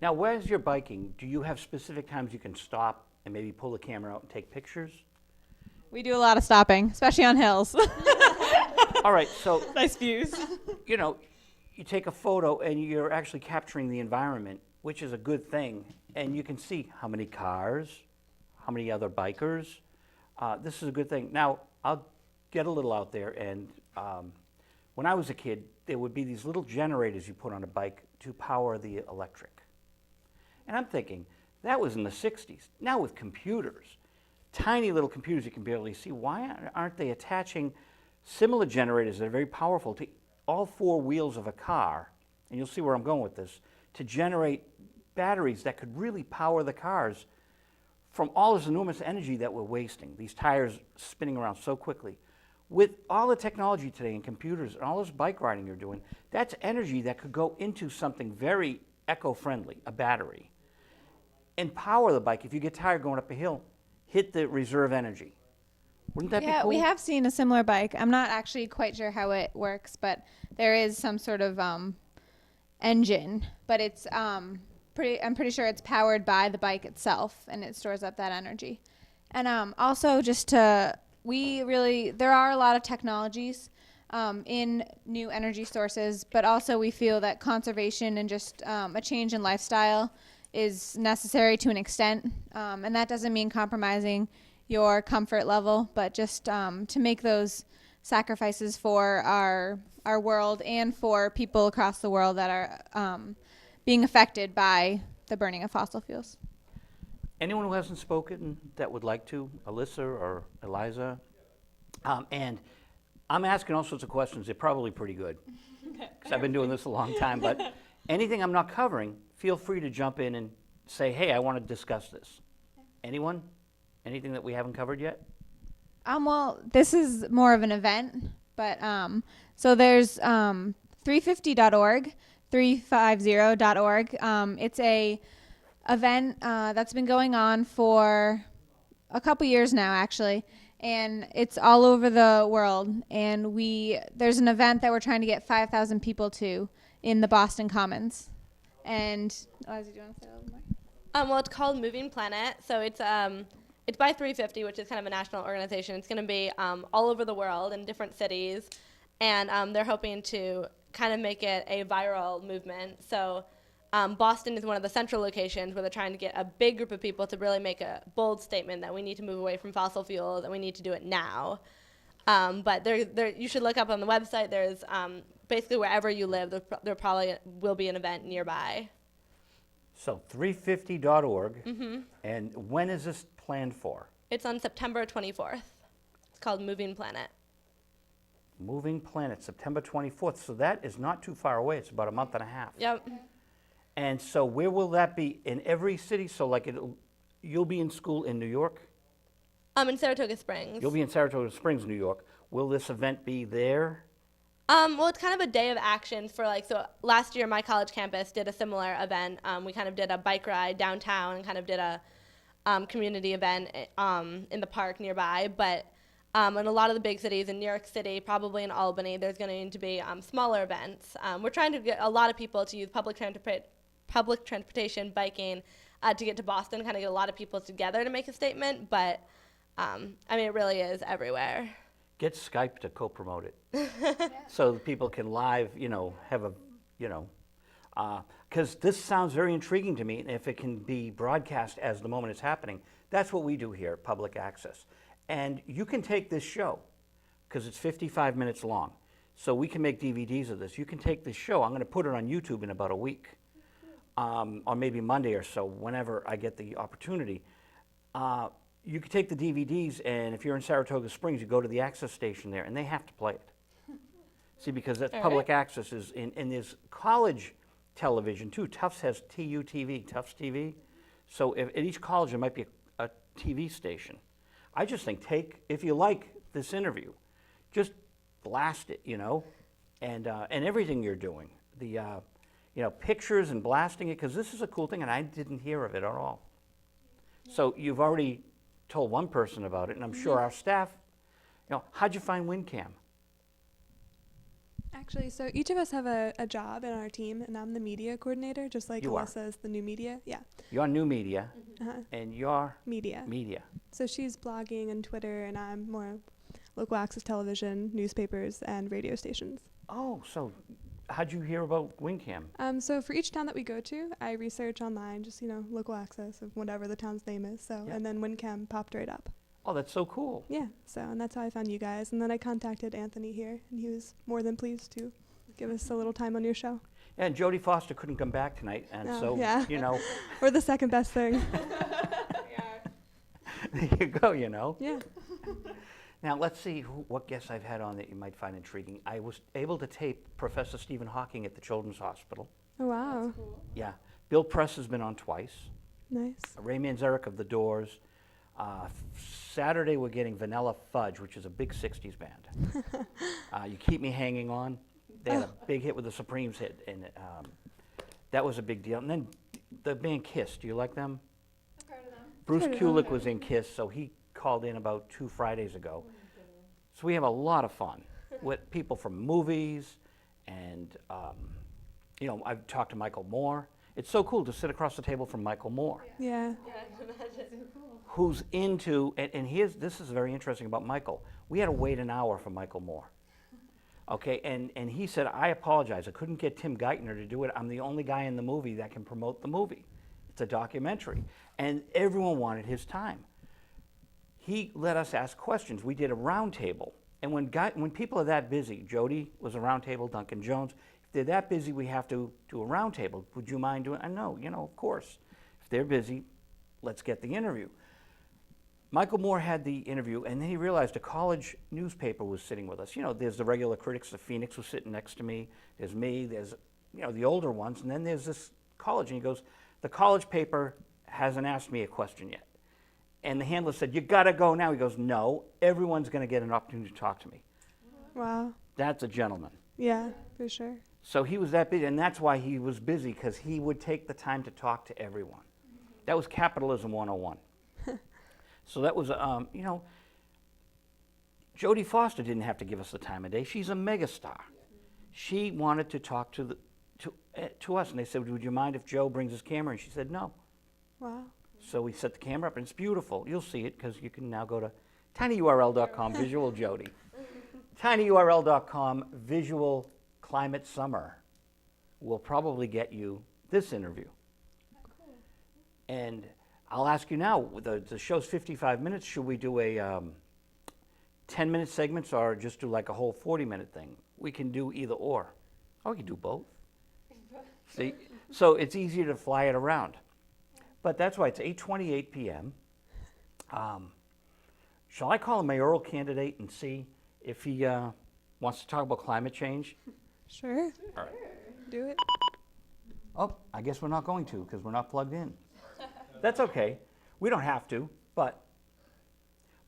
Now, where's your biking? Do you have specific times you can stop and maybe pull the camera out and take pictures? We do a lot of stopping, especially on hills. All right, so, Nice views. you know, you take a photo and you're actually capturing the environment, which is a good thing. And you can see how many cars, how many other bikers. This is a good thing. Now, I'll get a little out there. And when I was a kid, there would be these little generators you put on a bike to power the electric. And I'm thinking, that was in the 60s. Now with computers, tiny little computers you can barely see, why aren't they attaching similar generators that are very powerful to all four wheels of a car, and you'll see where I'm going with this, to generate batteries that could really power the cars from all this enormous energy that we're wasting, these tires spinning around so quickly. With all the technology today and computers and all this bike riding you're doing, that's energy that could go into something very eco-friendly, a battery, and power the bike. If you get tired going up a hill, hit the reserve energy. Wouldn't that be cool? Yeah, we have seen a similar bike. I'm not actually quite sure how it works, but there is some sort of engine, but it's I'm pretty sure it's powered by the bike itself, and it stores up that energy. And also there are a lot of technologies in new energy sources, but also we feel that conservation and just a change in lifestyle is necessary to an extent, and that doesn't mean compromising your comfort level, but just to make those sacrifices for our world and for people across the world that are being affected by the burning of fossil fuels. Anyone who hasn't spoken that would like to, Alyssa or Eliza? And I'm asking all sorts of questions. They're probably pretty good, because I've been doing this a long time. But anything I'm not covering, feel free to jump in and say, hey, I want to discuss this. Anyone? Anything that we haven't covered yet? Well, this is more of an event, but so there's 350.org, 350.org. It's a event that's been going on for a couple years now, actually, and it's all over the world. And there's an event that we're trying to get 5,000 people to in the Boston Commons. And Eliza, do you want to say a little more? Well, it's called Moving Planet, so it's by 350, which is kind of a national organization. It's going to be all over the world in different cities, and they're hoping to kind of make it a viral movement. So Boston is one of the central locations where they're trying to get a big group of people to really make a bold statement that we need to move away from fossil fuels and we need to do it now. But you should look up on the website. There's basically wherever you live, there probably will be an event nearby. So 350.org, and when is this planned for? It's on September 24th. It's called Moving Planet. Moving Planet, September 24th. So that is not too far away. It's about a month and a half. Yep. And so where will that be? In every city? So like you'll be in school in New York? In Saratoga Springs. You'll be in Saratoga Springs, New York. Will this event be there? Well, it's kind of a day of action for so last year my college campus did a similar event. We kind of did a bike ride downtown and kind of did a community event in the park nearby. But in a lot of the big cities, in New York City, probably in Albany, there's going to need to be smaller events. We're trying to get a lot of people to use public transportation, biking, to get to Boston, kind of get a lot of people together to make a statement. But, it really is everywhere. Get Skype to co-promote it. So that people can live, have a, because this sounds very intriguing to me. And if it can be broadcast as the moment it's happening, that's what we do here at Public Access. And you can take this show, because it's 55 minutes long. So we can make DVDs of this. You can take this show. I'm going to put it on YouTube in about a week, or maybe Monday or so, whenever I get the opportunity. You can take the DVDs, and if you're in Saratoga Springs, you go to the access station there, and they have to play it. See, because that's public access is and there's college television too. Tufts has TUTV, Tufts TV. So at each college there might be a TV station. I just think if you like this interview, just blast it, and everything you're doing, the pictures and blasting it, because this is a cool thing, and I didn't hear of it at all. So you've already told one person about it, and I'm sure our staff, how'd you find WinCam? Actually, so each of us have a job in our team, and I'm the media coordinator, just like You are. Alyssa is the new media. Yeah. You're new media, Uh-huh. and you're Media. media. So she's blogging and Twitter, and I'm more local access television, newspapers, and radio stations. Oh, so how'd you hear about WinCam? So for each town that we go to, I research online, just, local access of whatever the town's name is. So, Yeah. and then WinCam popped right up. Oh, that's so cool. Yeah. So, and that's how I found you guys. And then I contacted Anthony here, and he was more than pleased to give us a little time on your show. And Jodie Foster couldn't come back tonight, and Oh, so, yeah. you We're the second best thing. there you go. Yeah. Now, let's see what guests I've had on that you might find intriguing. I was able to tape Professor Stephen Hawking at the Children's Hospital. Oh, wow. Yeah. Bill Press has been on twice. Nice. Ray Manzarek of The Doors. Saturday, we're getting Vanilla Fudge, which is a big 60s band. You Keep Me Hanging On. They had a big hit with the Supremes hit, and that was a big deal. And then the band Kiss. Do you like them? I've heard of them. Bruce Heard of Kulick was in Kiss, so he called in about 2 Fridays ago. So we have a lot of fun with people from movies, and I've talked to Michael Moore. It's so cool to sit across the table from Michael Moore, Yeah. who's into, and this is very interesting about Michael. We had to wait an hour for Michael Moore. Okay, and he said, I apologize, I couldn't get Tim Geithner to do it. I'm the only guy in the movie that can promote the movie. It's a documentary. And everyone wanted his time. He let us ask questions. We did a round table. And when people are that busy, Jody was a round table, Duncan Jones, if they're that busy, we have to do a round table. Would you mind doing it? No, of course. If they're busy, let's get the interview. Michael Moore had the interview, and then he realized a college newspaper was sitting with us. There's the regular critics. The Phoenix was sitting next to me. There's me. There's, the older ones. And then there's this college. And he goes, the college paper hasn't asked me a question yet. And the handler said, you got to go now. He goes, no, everyone's going to get an opportunity to talk to me. Wow. That's a gentleman. Yeah, for sure. So he was that busy, and that's why he was busy, because he would take the time to talk to everyone. That was capitalism 101. So that was, Jodie Foster didn't have to give us the time of day. She's a megastar. She wanted to talk to us, and they said, would you mind if Joe brings his camera? And she said, no. Wow. So we set the camera up, and it's beautiful. You'll see it, because you can now go to tinyurl.com, visual Jody. tinyurl.com, visual climate summer will probably get you this interview. And I'll ask you now, the show's 55 minutes. Should we do a 10-minute segments or just do like a whole 40-minute thing? We can do either or. Or we can do both. See? So it's easier to fly it around. But that's why it's 8:28 p.m. Shall I call a mayoral candidate and see if he wants to talk about climate change? Sure. All right. Do it. Oh, I guess we're not going to, because we're not plugged in. That's okay. We don't have to, but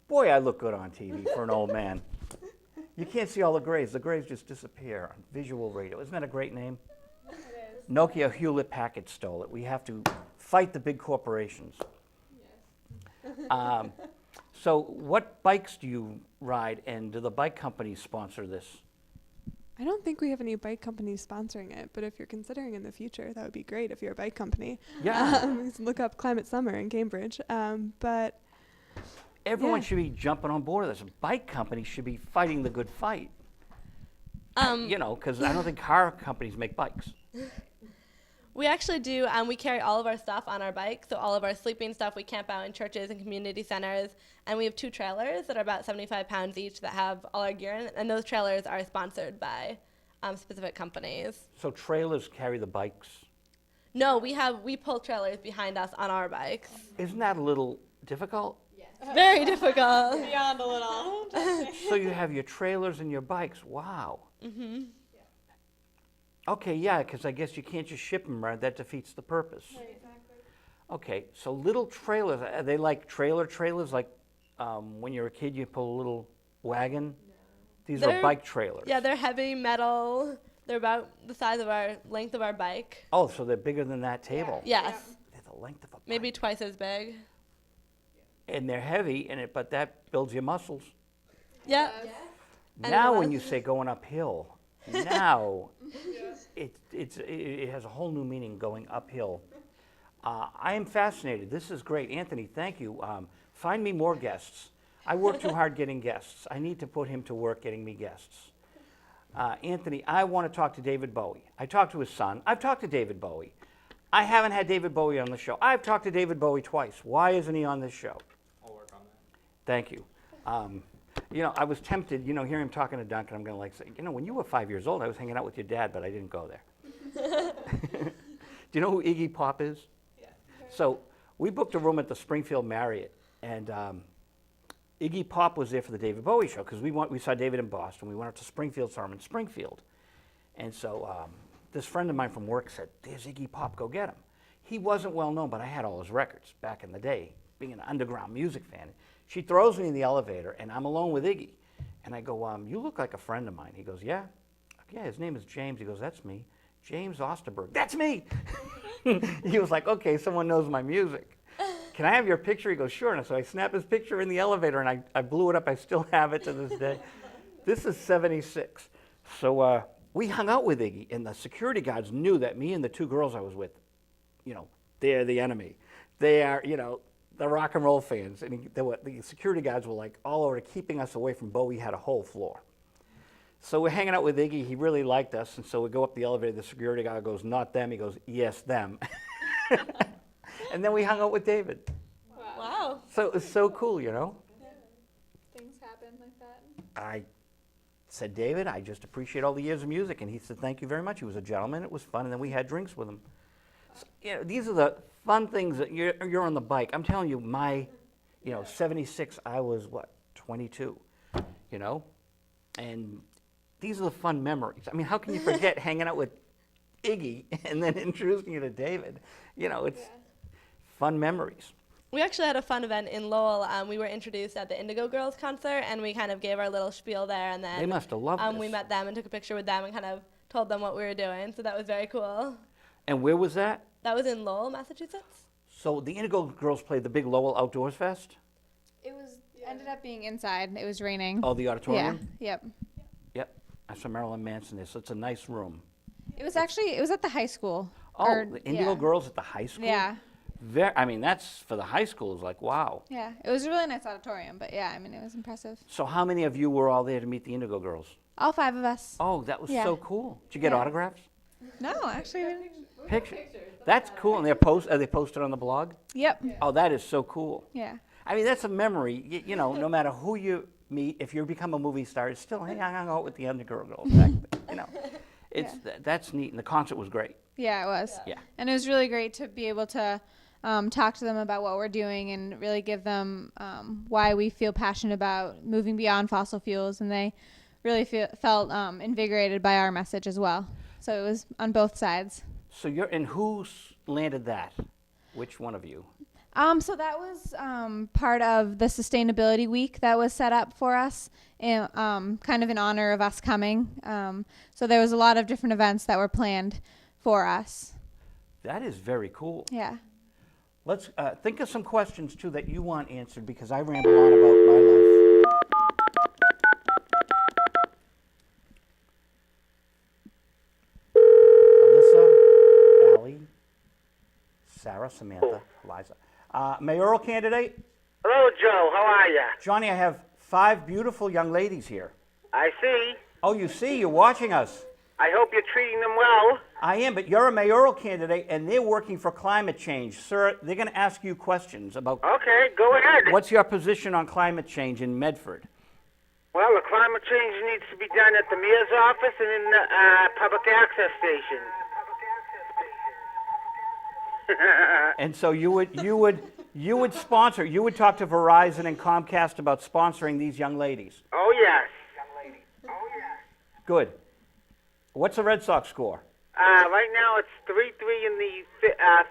boy, I look good on TV for an old man. You can't see all the grays. The grays just disappear on visual radio. Isn't that a great name? It is. Nokia Hewlett Packard stole it. We have to fight the big corporations. Yes. So what bikes do you ride, and do the bike companies sponsor this? I don't think we have any bike companies sponsoring it, but if you're considering in the future, that would be great if you're a bike company. Yeah. You can look up Climate Summer in Cambridge. But Everyone yeah. should be jumping on board of this. Bike companies should be fighting the good fight. Because I don't think car companies make bikes. We actually do. We carry all of our stuff on our bike. So all of our sleeping stuff, we camp out in churches and community centers. And we have 2 trailers that are about 75 pounds each that have all our gear in it. And those trailers are sponsored by specific companies. So trailers carry the bikes. No, we pull trailers behind us on our bikes. Isn't that a little difficult? Very difficult. Beyond a little. So you have your trailers and your bikes. Wow. Mm-hmm. Okay, yeah, because I guess you can't just ship them, right? That defeats the purpose. Right, exactly. Okay, so little trailers, are they like trailers, like when you're a kid you pull a little wagon? These are They're- bike trailers. Yeah, they're heavy metal. They're about the size of length of our bike. Oh, so they're bigger than that table? Yes, They're the length of a bike. maybe twice as big. And they're heavy, but that builds your muscles. Yep. And Now it when was- you say going uphill, Now, it has a whole new meaning going uphill. I am fascinated. This is great. Anthony, thank you. Find me more guests. I work too hard getting guests. I need to put him to work getting me guests. Anthony, I want to talk to David Bowie. I talked to his son. I've talked to David Bowie. I haven't had David Bowie on the show. I've talked to David Bowie twice. Why isn't he on this show? I'll work on that. Thank you. I was tempted, hearing him talking to Duncan, I'm going to say, when you were 5 years old, I was hanging out with your dad, but I didn't go there. Do you know who Iggy Pop is? Yeah. So we booked a room at the Springfield Marriott, and Iggy Pop was there for the David Bowie show, because we saw David in Boston. We went up to Springfield, saw him in Springfield. And so this friend of mine from work said, there's Iggy Pop, go get him. He wasn't well known, but I had all his records back in the day, being an underground music fan. She throws me in the elevator, and I'm alone with Iggy. And I go, you look like a friend of mine. He goes, yeah? Yeah, his name is James. He goes, that's me. James Osterberg. That's me! He was like, okay, someone knows my music. Can I have your picture? He goes, sure. And so I snap his picture in the elevator, and I blew it up. I still have it to this day. This is 76. So we hung out with Iggy, and the security guards knew that me and the two girls I was with, they're the enemy. They are, the rock and roll fans. And the security guards were like all over keeping us away from Bowie. Had a whole floor. So we're hanging out with Iggy. He really liked us. And so we go up the elevator. The security guy goes, not them. He goes, yes, them. And then we hung out with David. Wow. So it was so cool, Things happen like that. I said, David, I just appreciate all the years of music. And he said, thank you very much. He was a gentleman. It was fun. And then we had drinks with him. So, these are the fun things that you're on the bike. I'm telling you, 76, I was, 22, And these are the fun memories. I mean, how can you forget hanging out with Iggy and then introducing you to David? It's fun memories. We actually had a fun event in Lowell. We were introduced at the Indigo Girls concert, and we kind of gave our little spiel there, and then They must have loved we this. met them and took a picture with them and kind of told them what we were doing. So that was very cool. And where was that? That was in Lowell, Massachusetts. So the Indigo Girls played the big Lowell Outdoors Fest? It ended up being inside. It was raining. Oh, the auditorium? Yeah. Yep. Yep. I saw Marilyn Manson there, so it's a nice room. It was at the high school. Oh, the Indigo Girls at the high school? Yeah. That's for the high school is like, wow. Yeah. It was a really nice auditorium, but yeah, it was impressive. So how many of you were all there to meet the Indigo Girls? All 5 of us. Oh, that was Yeah. so cool. Did you get Yeah. autographs? No, actually. we didn't. Pictures. That's cool. And are they posted on the blog? Yep. Oh, that is so cool. Yeah. I mean, that's a memory. No matter who you meet, if you become a movie star, it's still, hey, I hung out with the Indigo Girls back then. That's neat. And the concert was great. Yeah, it was. Yeah. And it was really great to be able to talk to them about what we're doing and really give them why we feel passionate about moving beyond fossil fuels. And they really felt invigorated by our message as well. So it was on both sides. So and who's landed that? Which one of you? So that was part of the sustainability week that was set up for us, kind of in honor of us coming. So there was a lot of different events that were planned for us. That is very cool. Yeah. Let's think of some questions, too, that you want answered, because I ramble on about my life. Alyssa, Allie, Sarah, Samantha, Eliza. Mayoral candidate? Hello, Joe. How are you? Johnny, I have 5 beautiful young ladies here. I see. Oh, you see, you're watching us. I hope you're treating them well. I am, but you're a mayoral candidate, and they're working for climate change. Sir, they're going to ask you questions about Okay, go ahead. what's your position on climate change in Medford? Well, the climate change needs to be done at the mayor's office and in the public access station. And so you would sponsor, you would talk to Verizon and Comcast about sponsoring these young ladies. Oh, yes. Good. What's the Red Sox score? Right now it's 3-3 in the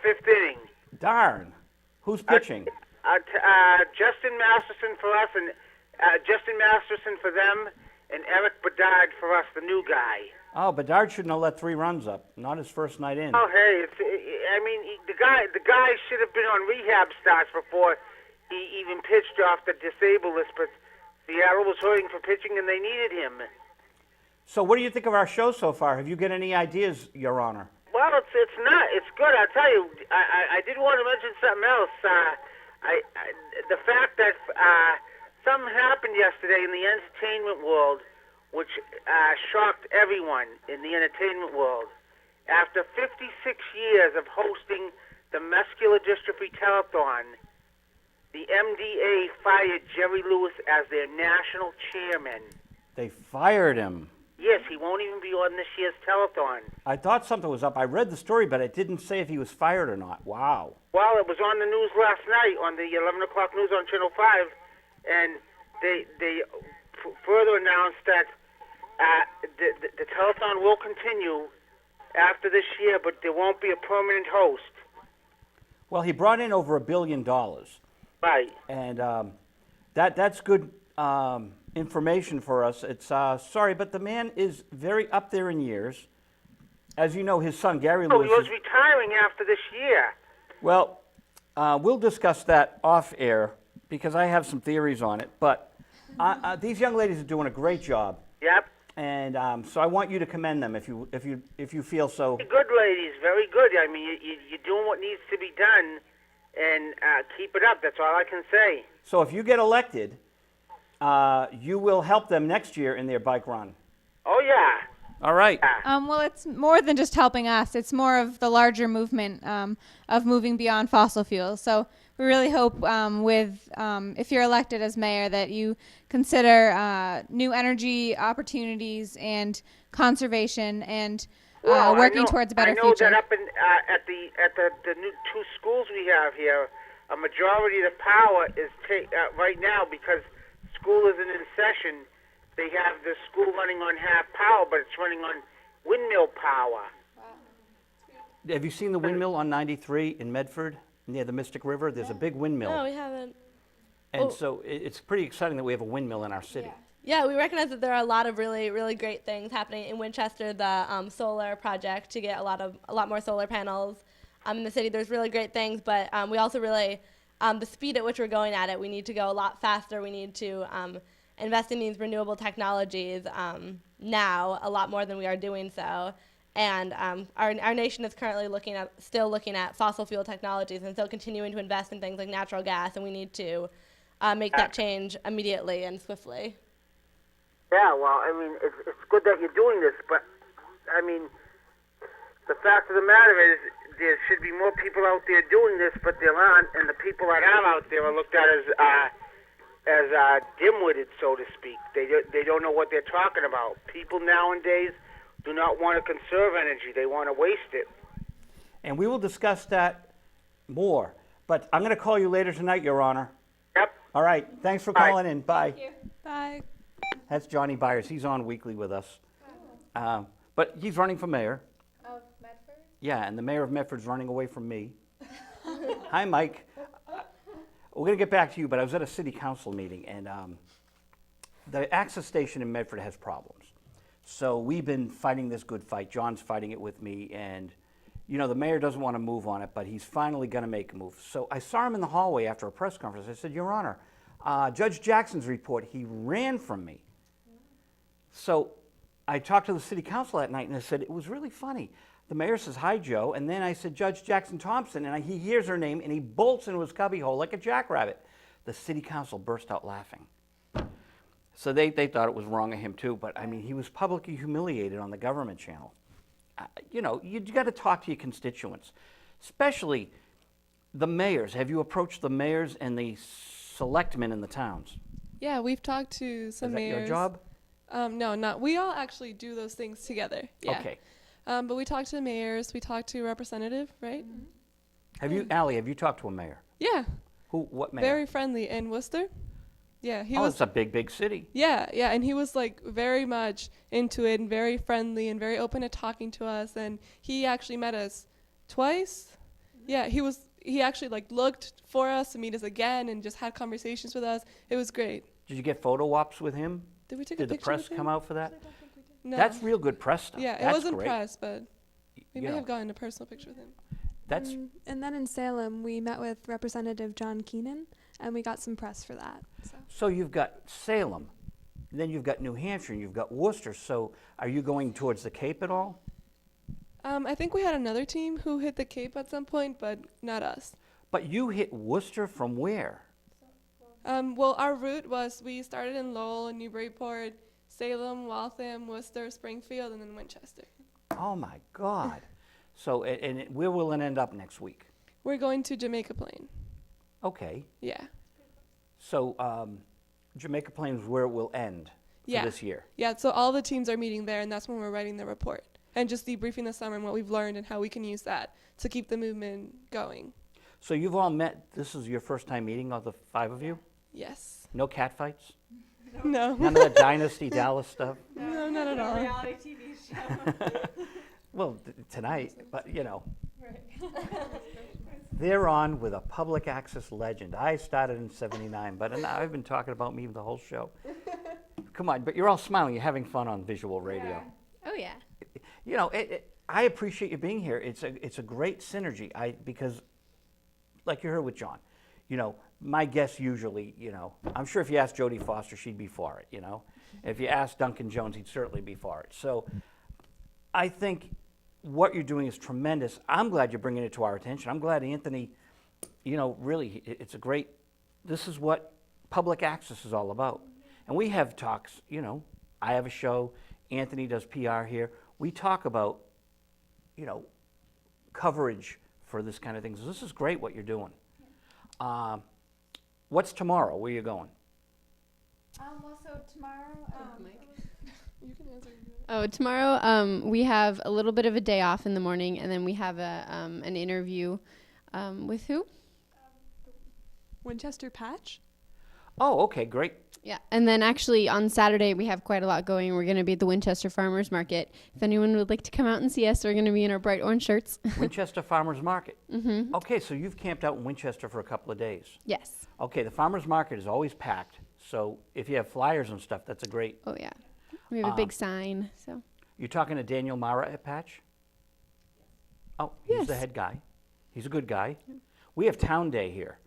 5th inning. Darn. Who's pitching? Justin Masterson for us and Justin Masterson for them and Eric Bedard for us, the new guy. Oh, Bedard shouldn't have let 3 runs up. Not his first night in. Oh, hey, the guy should have been on rehab starts before he even pitched off the disabled list, but Seattle was hurting for pitching and they needed him. So what do you think of our show so far? Have you got any ideas, Your Honor? Well, it's not. It's good. I'll tell you. I did want to mention something else. The fact that something happened yesterday in the entertainment world, which shocked everyone in the entertainment world. After 56 years of hosting the Muscular Dystrophy Telethon, the MDA fired Jerry Lewis as their national chairman. They fired him. Yes, he won't even be on this year's telethon. I thought something was up. I read the story, but it didn't say if he was fired or not. Wow. Well, it was on the news last night on the 11 o'clock news on Channel 5, and they further announced that the telethon will continue after this year, but there won't be a permanent host. Well, he brought in over $1 billion. Right. And that's good information for us. It's sorry, but the man is very up there in years. As you know, his son Gary Oh, Lewis. he was retiring after this year. Well, we'll discuss that off air because I have some theories on it. But these young ladies are doing a great job, Yep. and so I want you to commend them if you feel so. Very good, ladies. Very good. I mean, you're doing what needs to be done, and keep it up. That's all I can say. So if you get elected, you will help them next year in their bike run. Oh, yeah. All right. Well, it's more than just helping us. It's more of the larger movement of moving beyond fossil fuels. So we really hope if you're elected as mayor that you consider new energy opportunities and conservation and working towards a better future. I know that up in, at the new 2 schools we have here, a majority of the power is right now because school isn't in session. They have the school running on half power, but it's running on windmill power. Have you seen the windmill on 93 in Medford near the Mystic River? There's a big windmill. No, we haven't. And so it's pretty exciting that we have a windmill in our city. Yeah, we recognize that there are a lot of really, really great things happening in Winchester. The solar project to get a lot more solar panels in the city. There's really great things, but we also really the speed at which we're going at it. We need to go a lot faster. We need to invest in these renewable technologies now a lot more than we are doing so. And our nation is currently still looking at fossil fuel technologies and still continuing to invest in things like natural gas. And we need to make that change immediately and swiftly. Yeah, well, I mean, it's good that you're doing this, but, I mean, the fact of the matter is there should be more people out there doing this, but there aren't, and the people that are out there are looked at as dim-witted, so to speak. They don't know what they're talking about. People nowadays do not want to conserve energy. They want to waste it. And we will discuss that more. But I'm going to call you later tonight, Your Honor. Yep. All right. Thanks for Bye. calling in. Bye. Thank you. Bye. That's Johnny Byers. He's on weekly with us. But he's running for mayor. Of Medford? Yeah, and the mayor of Medford's running away from me. Hi, Mike. We're going to get back to you, but I was at a city council meeting, and the access station in Medford has problems. So we've been fighting this good fight. John's fighting it with me, and the mayor doesn't want to move on it, but he's finally going to make a move. So I saw him in the hallway after a press conference. I said, Your Honor, Judge Jackson's report, he ran from me. So I talked to the city council that night, and I said, it was really funny. The mayor says, hi, Joe. And then I said, Judge Jackson Thompson. And he hears her name, and he bolts into his cubbyhole like a jackrabbit. The city council burst out laughing. So they thought it was wrong of him, too. But, I mean, he was publicly humiliated on the government channel. You got to talk to your constituents, especially the mayors. Have you approached the mayors and the selectmen in the towns? Yeah, we've talked to some Is that mayors. your job? No, not. We all actually do those things together. Yeah. Okay. But we talked to the mayors. We talked to a representative, right? Mm-hmm. Allie, have you talked to a mayor? Yeah. What mayor? Very friendly in Worcester. Yeah, he was. It's a big, big city. Yeah, and he was like very much into it and very friendly and very open to talking to us. And he actually met us twice. Yeah, he actually like looked for us to meet us again and just had conversations with us. It was great. Did you get photo ops with him? Did we take Did a the picture press with him? come out for that? No. That's real good press stuff. Yeah, it That's wasn't great. press, but we You may know, have gotten a personal picture with him. That's And then in Salem, we met with Representative John Keenan, and we got some press for that. So. so you've got Salem, then you've got New Hampshire and you've got Worcester. So are you going towards the Cape at all? I think we had another team who hit the Cape at some point, but not us. But you hit Worcester from where? Well, our route was we started in Lowell, Newburyport, Salem, Waltham, Worcester, Springfield, and then Winchester. Oh my God. So, and where will it end up next week? We're going to Jamaica Plain. Okay. Yeah. So, Jamaica Plain is where it will end for Yeah. this year. Yeah, so all the teams are meeting there, and that's when we're writing the report. And just debriefing the summer and what we've learned and how we can use that to keep the movement going. So you've all met, this is your first time meeting, all the 5 of you? Yes. No cat fights? No. None of that Dynasty Dallas stuff? No, not at all. Reality TV show. Well, tonight, but you know. They're on with a public access legend. I started in '79, but I've been talking about me the whole show. Come on, but you're all smiling. You're having fun on visual radio. Oh yeah. You know, I appreciate you being here. It's a great synergy. Because, like you heard with John, you know, my guess usually, you know, I'm sure if you asked Jodie Foster, she'd be for it. You know, if you asked Duncan Jones, he'd certainly be for it. So, I think what you're doing is tremendous. I'm glad you're bringing it to our attention. I'm glad Anthony, you know, really, it's a great. This is what public access is all about. And we have talks. You know, I have a show. Anthony does PR here. We talk about, you know, coverage for this kind of thing. So this is great what you're doing. What's tomorrow? Where are you going? Well, so tomorrow, You can answer. Oh, tomorrow we have a little bit of a day off in the morning, and then we have an interview with who? Winchester Patch? Oh, okay, great. Yeah, and then actually on Saturday we have quite a lot going. We're going to be at the Winchester Farmers Market. If anyone would like to come out and see us, we're going to be in our bright orange shirts. Winchester Farmers Market. Mm-hmm. Okay, so you've camped out in Winchester for a couple of days. Yes. Okay, the Farmers Market is always packed. So if you have flyers and stuff, that's a great. Oh yeah. We have a big sign. So. You're talking to Daniel Mara at Patch? Oh, he's the Yes. head guy. He's a good guy. We have Town Day here.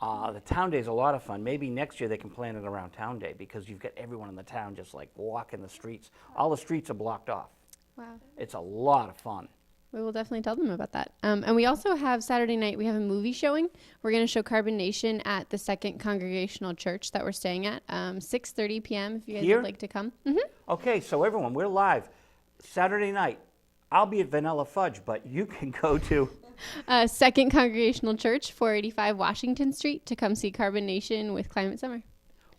The Town Day is a lot of fun. Maybe next year they can plan it around Town Day because you've got everyone in the town just like walking the streets. All the streets are blocked off. Wow. It's a lot of fun. We will definitely tell them about that. And we also have Saturday night, we have a movie showing. We're going to show Carbon Nation at the Second Congregational Church that we're staying at, 6:30 p.m. if you guys Here? would like to come. Mm-hmm. Okay, so everyone, we're live. Saturday night. I'll be at Vanilla Fudge, but you can go to. Second Congregational Church, 485 Washington Street, to come see Carbon Nation with Climate Summer.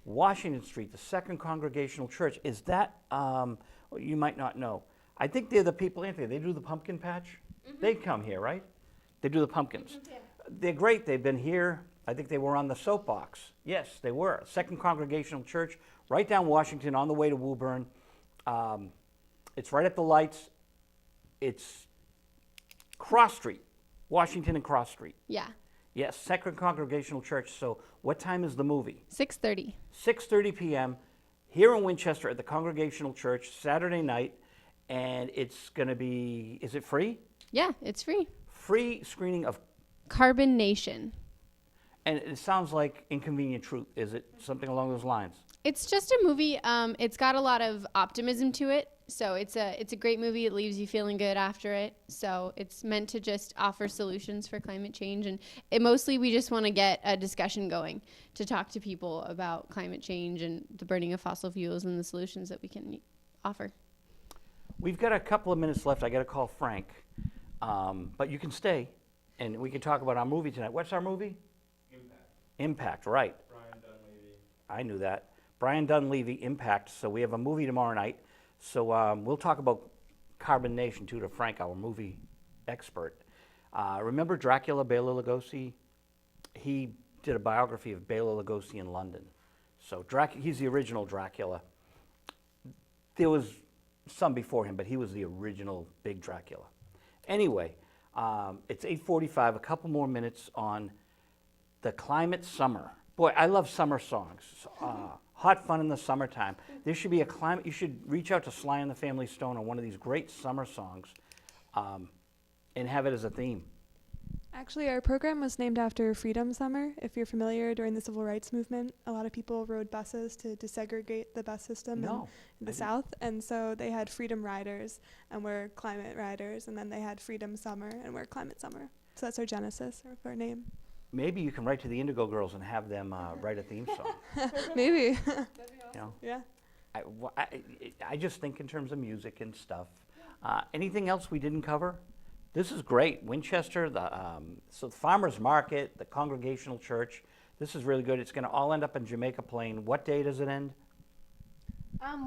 Washington Street, the Second Congregational Church. Is that, you might not know. I think they're the people, Anthony, they do the pumpkin patch. Mm-hmm. They come here, right? They do the pumpkins. Yeah. They're great. They've been here. I think they were on the soapbox. Yes, they were. Second Congregational Church, right down Washington on the way to Woburn. It's right at the lights. It's Cross Street, Washington and Cross Street. Yeah, Yes, Second Congregational Church. So what time is the movie? 6:30. 6:30 p.m. here in Winchester at the Congregational Church, Saturday night. And it's going to be, is it free? Yeah, it's free. Free screening of, Carbon Nation. and it sounds like Inconvenient Truth. Is it something along those lines? It's just a movie. It's got a lot of optimism to it. So it's a great movie. It leaves you feeling good after it. So it's meant to just offer solutions for climate change. And mostly we just want to get a discussion going to talk to people about climate change and the burning of fossil fuels and the solutions that we can offer. We've got a couple of minutes left. I got to call Frank. But you can stay, and we can talk about our movie tonight. What's our movie? Impact, right. Brian Dunleavy. I knew that. Brian Dunleavy, Impact. So we have a movie tomorrow night. So we'll talk about Carbon Nation, too, to Frank, our movie expert. Remember Dracula, Bela Lugosi? He did a biography of Bela Lugosi in London. So he's the original Dracula. There was some before him, but he was the original big Dracula. Anyway, it's 8:45, a couple more minutes on the climate summer. Boy, I love summer songs. Hot fun in the summertime. There should be a climate, you should reach out to Sly and the Family Stone on one of these great summer songs and have it as a theme. Actually, our program was named after Freedom Summer. If you're familiar, during the Civil Rights Movement, a lot of people rode buses to desegregate the bus system No, in the South. And so they had Freedom Riders, and we're Climate Riders. And then they had Freedom Summer, and we're Climate Summer. So that's our genesis of our name. Maybe you can write to the Indigo Girls and have them write a theme song. Maybe. You know? Yeah. I just think in terms of music and stuff. Anything else we didn't cover? This is great. Winchester, so the Farmers Market, the Congregational Church. This is really good. It's going to all end up in Jamaica Plain. What day does it end?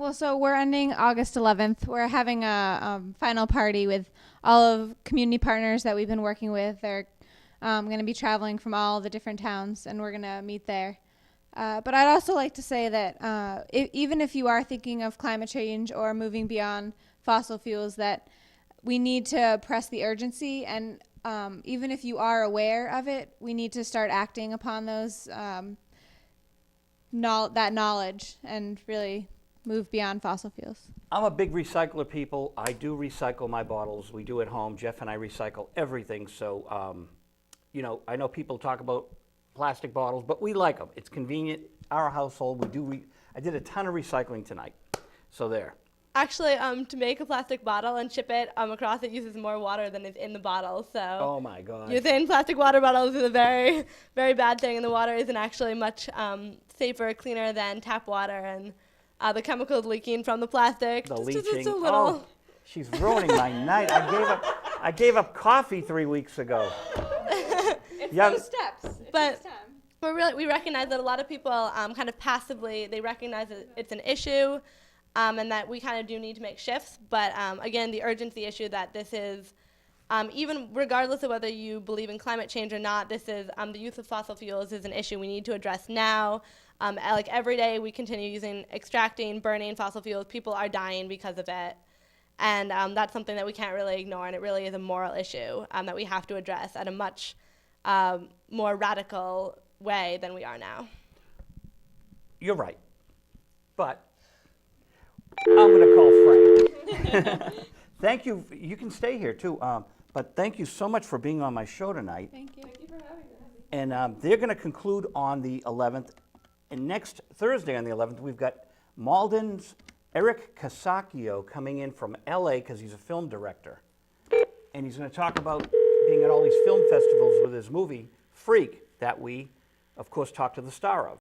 Well, so we're ending August 11th. We're having a final party with all of community partners that we've been working with. They're going to be traveling from all the different towns, and we're going to meet there. But I'd also like to say that even if you are thinking of climate change or moving beyond fossil fuels, that we need to press the urgency, and even if you are aware of it, we need to start acting upon those that knowledge and really move beyond fossil fuels. I'm a big recycler, people. I do recycle my bottles. We do at home. Jeff and I recycle everything. So, you know, I know people talk about plastic bottles, but we like them. It's convenient. Our household, we do. I did a ton of recycling tonight. So there. Actually, to make a plastic bottle and ship it across, it uses more water than is in the bottle. So Oh my God. using plastic water bottles is a very, very bad thing, and the water isn't actually much safer, cleaner than tap water, and the chemicals leaking from the plastic. The just leaching. a little. Oh, she's ruining my night. I gave up coffee 3 weeks ago. It's Yeah. those steps. But we recognize that a lot of people kind of passively, they recognize that it's an issue, and that we kind of do need to make shifts. But again, the urgency issue that this is, even regardless of whether you believe in climate change or not, this is the use of fossil fuels is an issue we need to address now. Like every day we continue extracting, burning fossil fuels, people are dying because of it. And that's something that we can't really ignore, and it really is a moral issue that we have to address at a much more radical way than we are now. You're right. But I'm going to call Frank. Thank you. You can stay here too. But thank you so much for being on my show tonight. Thank you. Thank you for having us. And they're going to conclude on the 11th. And next Thursday on the 11th, we've got Malden's Eric Casacchio coming in from LA because he's a film director. And he's going to talk about being at all these film festivals with his movie, Freak, that we, of course, talked to the star of.